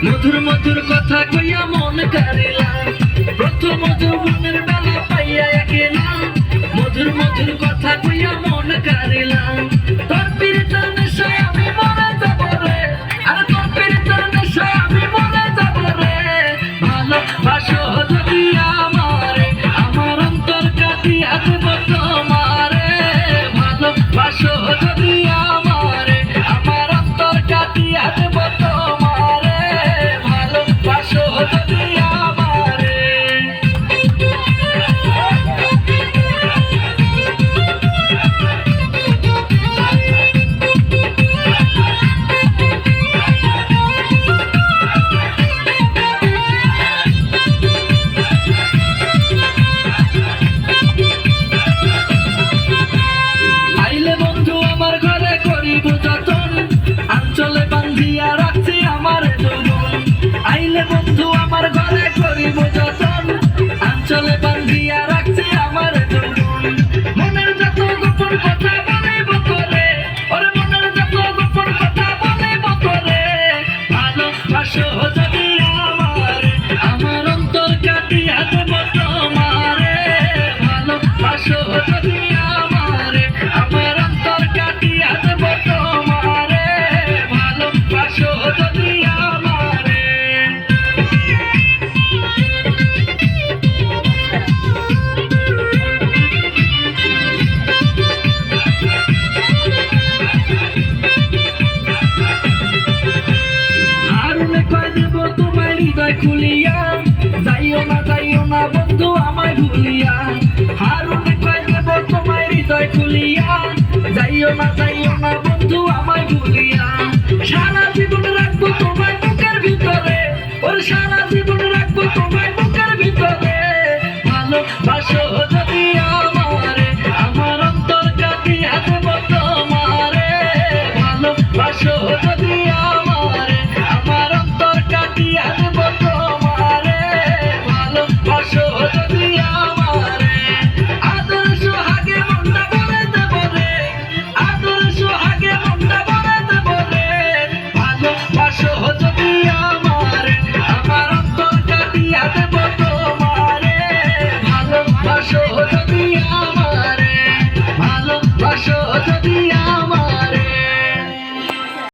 মধুর মধুর কথা কইয়া মন কারিলা, প্রথম যৌবনের বেলা পাইয়া একেলা, মধুর মধুর কথা কইয়া মন কারিলা। তোর পীড়িতের নেশায় আমি মরে যাব রে, আর তোর পীড়িতের নেশায় আমি মরে যাব রে। ভালোবাসো যদি আমারে, আমার অন্তর কাটিয়া দেব তোমারে। ভালোবাসো যদি আমারে, আমার অন্তর কাটিয়া দেব তোমারে। ভালোবাসো যদি আমারে। আইলে বন্ধু আমার ঘরে করিব যতন, আঞ্চলে বান্ধিয়া রাখছি আমার যৌবন। আইলে বন্ধু আমার ঘরে করিব যতন, আঞ্চলে বান্ধিয়া রাখছি আমার যৌবন। মনের যত গোপন কথা বলিব তোরে, ওরে মনের যত গোপন কথা বলিব তোরে। ভালোবাসো যদি আমারে, আমার অন্তর কাটিয়া দেব তোমারে। ভালোবাসো যদি আমারে, আমার অন্তর কাটিয়া দেব তোমারে। ভালোবাসো যদি আমারে। হারুনে কয় দেব তোমার হৃদয় খুলিয়া, যাইও না বন্ধু আমায় ভুলিয়া। হারুনে কয় দেব তোমার হৃদয় খুলিয়া, যাইও না বন্ধু আমায় ভুলিয়া। সারা জীবন রাখবো তোমার বুকের ভিতরে, ওর সারা জীবন রাখবো তোমার বুকের ভিতরে। ভালোবাসো যদি আমারে, আমার অন্তর কাটিয়া দেব তোমারে। ভালোবাসো যদি আমারে, আমার অন্তর কাটিয়া দেব তোমারে। ভালোবাসো যদি আমারে। আদর সোহাগে মনটা ভরে দেব রে, আদর সোহাগে মনটা ভরে দেব রে। ভালোবাসো যদি